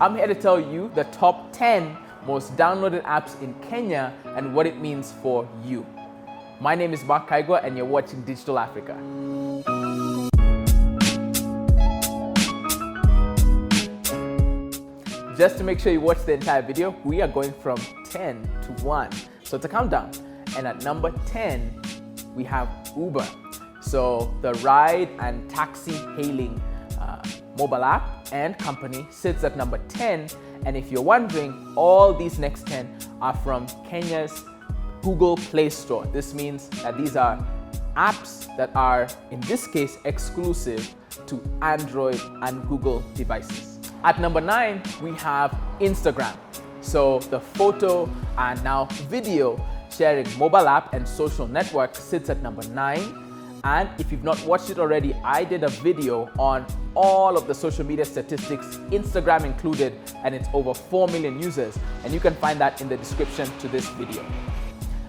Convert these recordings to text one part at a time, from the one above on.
I'm here to tell you the top 10 most downloaded apps in Kenya and what it means for you. My name is Kaigwa and you're watching Digital Africa. Just to make sure you watch the entire video, we are going from 10 to 1. So it's a countdown. And at number 10, we have Uber. So the ride and taxi hailing mobile app and company sits at number 10. And if you're wondering, all these next 10 are from Kenya's Google Play Store. This means that these are apps that are, in this case, exclusive to Android and Google devices. At number 9, we have Instagram. So the photo and now video sharing mobile app and social network sits at number 9. And if you've not watched it already, I did a video on all of the social media statistics, Instagram included, and it's over 4 million users. And you can find that in the description to this video.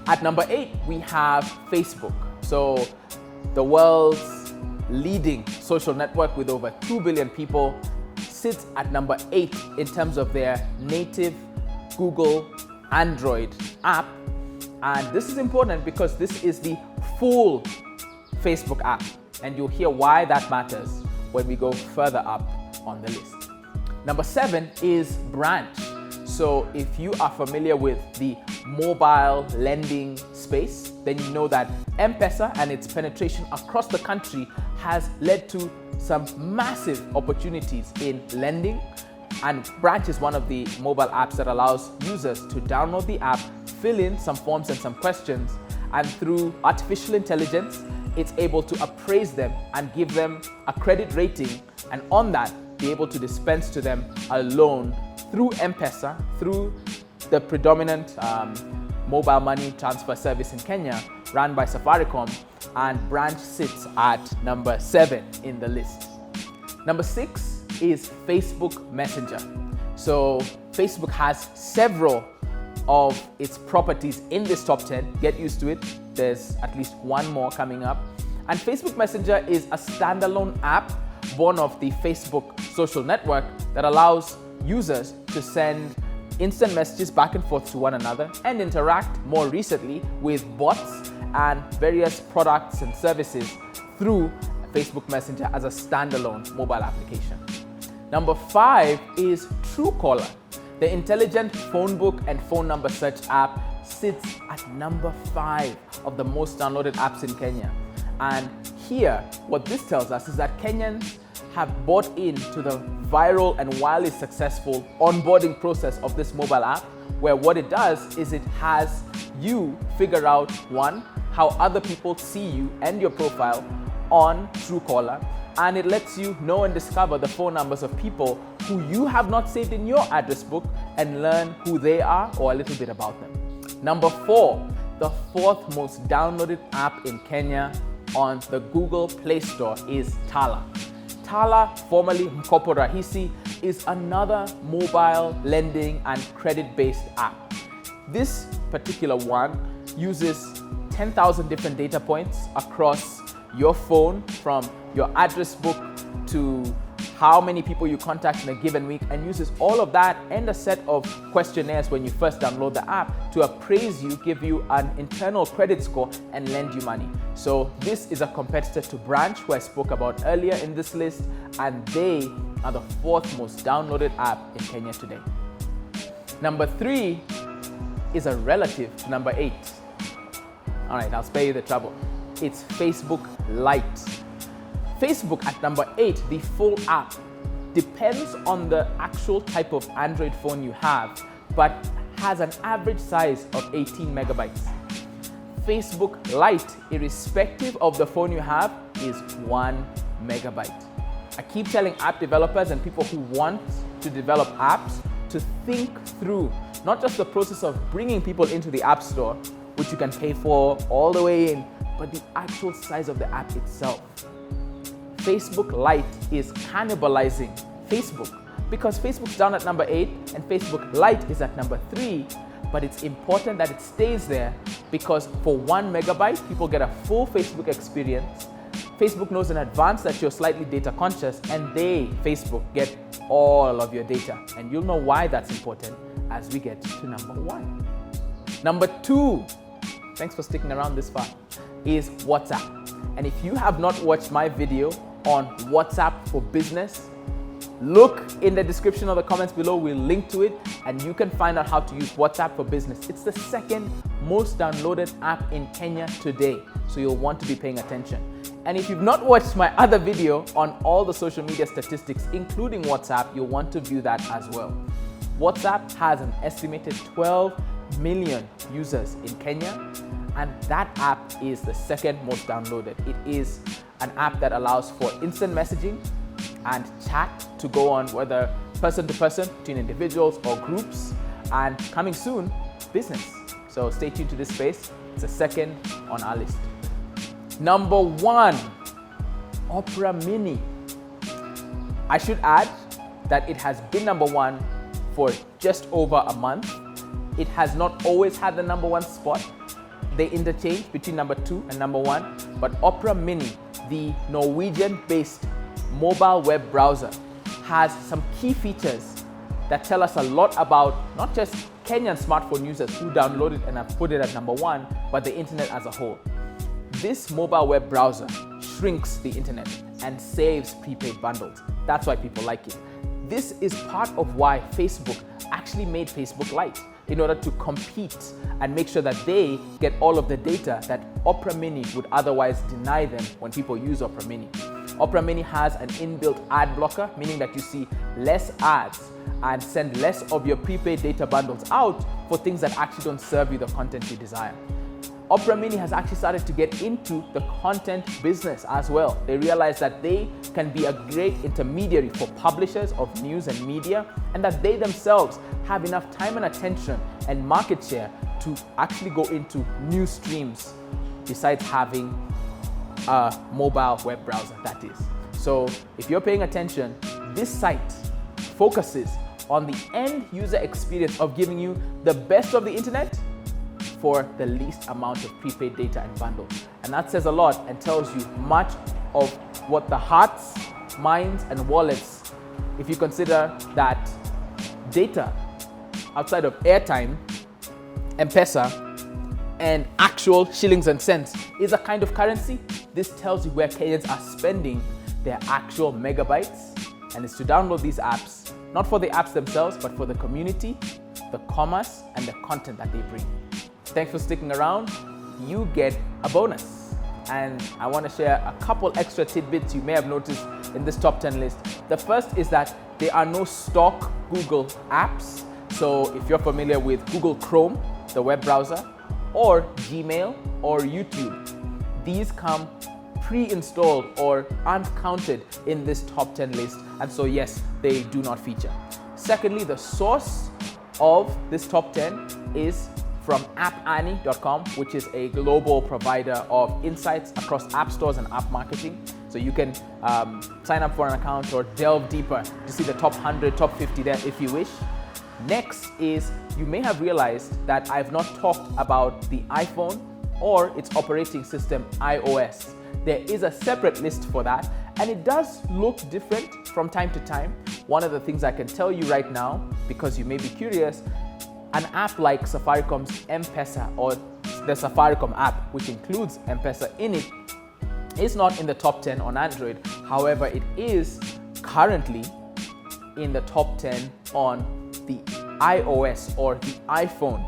At number 8, we have Facebook. So the world's leading social network with over 2 billion people sits at number 8 in terms of their native Google Android app. And this is important because this is the full Facebook app. And you'll hear why that matters when we go further up on the list. Number 7 is Branch. So if you are familiar with the mobile lending space, then you know that M-Pesa and its penetration across the country has led to some massive opportunities in lending. And Branch is one of the mobile apps that allows users to download the app, fill in some forms and some questions, and through artificial intelligence, it's able to appraise them and give them a credit rating, and on that, be able to dispense to them a loan through M-Pesa, through the predominant mobile money transfer service in Kenya, run by Safaricom, and Branch sits at number 7 in the list. Number 6 is Facebook Messenger. So Facebook has several of its properties in this top 10. Get used to it. There's at least one more coming up. And Facebook Messenger is a standalone app born of the Facebook social network that allows users to send instant messages back and forth to one another and interact more recently with bots and various products and services through Facebook Messenger as a standalone mobile application. Number 5 is TrueColor. The intelligent phone book and phone number search app sits at number 5 of the most downloaded apps in Kenya. And here, what this tells us is that Kenyans have bought into the viral and wildly successful onboarding process of this mobile app, where what it does is it has you figure out, one, how other people see you and your profile on TrueColor, and it lets you know and discover the phone numbers of people who you have not saved in your address book and learn who they are or a little bit about them. Number 4, the 4th most downloaded app in Kenya on the Google Play Store is Tala. Tala, formerly Mkopo Rahisi, is another mobile lending and credit-based app. This particular one uses 10,000 different data points across your phone, from your address book to how many people you contact in a given week, and uses all of that and a set of questionnaires when you first download the app to appraise you, give you an internal credit score, and lend you money. So this is a competitor to Branch, who I spoke about earlier in this list, and they are the 4th most downloaded app in Kenya today. Number 3 is a relative to number 8. All right, I'll spare you the trouble. It's Facebook Lite. Facebook at number 8, the full app, depends on the actual type of Android phone you have, but has an average size of 18 megabytes. Facebook Lite, irrespective of the phone you have, is 1 megabyte. I keep telling app developers and people who want to develop apps to think through not just the process of bringing people into the App Store, which you can pay for all the way in, but the actual size of the app itself. Facebook Lite is cannibalizing Facebook because Facebook's down at number 8 and Facebook Lite is at number 3, but it's important that it stays there because for 1 megabyte, people get a full Facebook experience. Facebook knows in advance that you're slightly data conscious, and they, Facebook, get all of your data. And you'll know why that's important as we get to number 1. Number 2, thanks for sticking around this far, is WhatsApp. And if you have not watched my video on WhatsApp for business, look in the description of the comments below. We'll link to it and you can find out how to use WhatsApp for business. It's the second most downloaded app in Kenya today, so you'll want to be paying attention. And if you've not watched my other video on all the social media statistics, including WhatsApp, you'll want to view that as well. WhatsApp has an estimated 12 million users in Kenya, and that app is the second most downloaded. It is an app that allows for instant messaging and chat to go on, whether person to person, between individuals or groups, and coming soon, business. So stay tuned to this space. It's the second on our list. Number 1, Opera Mini. I should add that it has been number 1 for just over a month. It has not always had the number 1 spot. They interchange between number 2 and number 1, but Opera Mini, the Norwegian-based mobile web browser, has some key features that tell us a lot about not just Kenyan smartphone users who download it and have put it at number 1, but the internet as a whole. This mobile web browser shrinks the internet and saves prepaid bundles. That's why people like it. This is part of why Facebook actually made Facebook Lite, in order to compete and make sure that they get all of the data that Opera Mini would otherwise deny them when people use Opera Mini. Opera Mini has an inbuilt ad blocker, meaning that you see less ads and send less of your prepaid data bundles out for things that actually don't serve you the content you desire. Opera Mini has actually started to get into the content business as well. They realize that they can be a great intermediary for publishers of news and media, and that they themselves have enough time and attention and market share to actually go into new streams besides having a mobile web browser, that is. So if you're paying attention, this site focuses on the end user experience of giving you the best of the internet for the least amount of prepaid data and bundle. And that says a lot and tells you much of what the hearts, minds, and wallets, if you consider that data outside of airtime, M-Pesa, and actual shillings and cents is a kind of currency. This tells you where Kenyans are spending their actual megabytes, and it's to download these apps, not for the apps themselves, but for the community, the commerce, and the content that they bring. Thanks for sticking around. You get a bonus. And I want to share a couple extra tidbits you may have noticed in this top 10 list. The first is that there are no stock Google apps. So if you're familiar with Google Chrome, the web browser, or Gmail or YouTube, these come pre-installed or aren't counted in this top 10 list. And so yes, they do not feature. Secondly, the source of this top 10 is from appannie.com, which is a global provider of insights across app stores and app marketing. So you can sign up for an account or delve deeper to see the top 100, top 50 there if you wish. Next is, you may have realized that I've not talked about the iPhone or its operating system, iOS. There is a separate list for that, and it does look different from time to time. One of the things I can tell you right now, because you may be curious, an app like Safaricom's M-Pesa, or the Safaricom app, which includes M-Pesa in it, is not in the top 10 on Android. However, it is currently in the top 10 on the iOS or the iPhone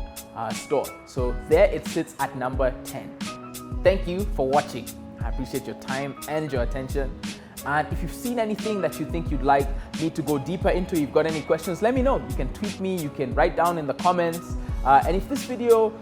store. So there it sits at number 10. Thank you for watching. I appreciate your time and your attention. And if you've seen anything that you think you'd like me to go deeper into, you've got any questions, let me know. You can tweet me, you can write down in the comments. And if this video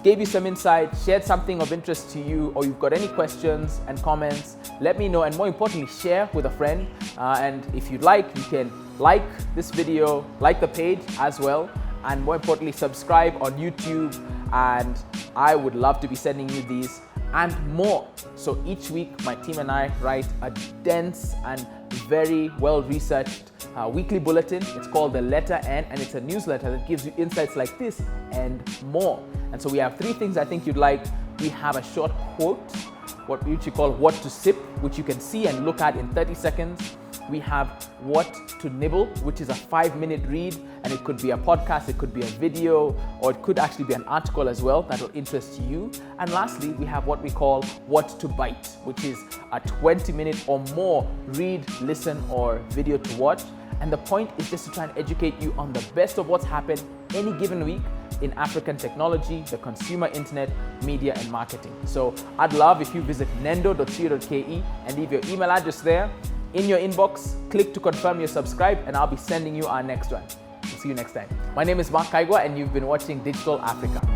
gave you some insight, shared something of interest to you, or you've got any questions and comments, let me know. And more importantly, share with a friend. And if you'd like, you can like this video, like the page as well. And more importantly, subscribe on YouTube. And I would love to be sending you these and more. So each week, my team and I write a dense and very well-researched weekly bulletin. It's called the Letter N, and it's a newsletter that gives you insights like this and more. And so we have 3 things I think you'd like. We have a short quote, what we usually call what to sip, which you can see and look at in 30 seconds. We have What to Nibble, which is a 5-minute read, and it could be a podcast, it could be a video, or it could actually be an article as well that will interest you. And lastly, we have what we call What to Bite, which is a 20-minute or more read, listen, or video to watch. And the point is just to try and educate you on the best of what's happened any given week in African technology, the consumer internet, media, and marketing. So I'd love if you visit nendo.co.ke and leave your email address there. In your inbox, click to confirm you're subscribed, and I'll be sending you our next one. We'll see you next time. My name is Kaigwa, and you've been watching Digital Africa.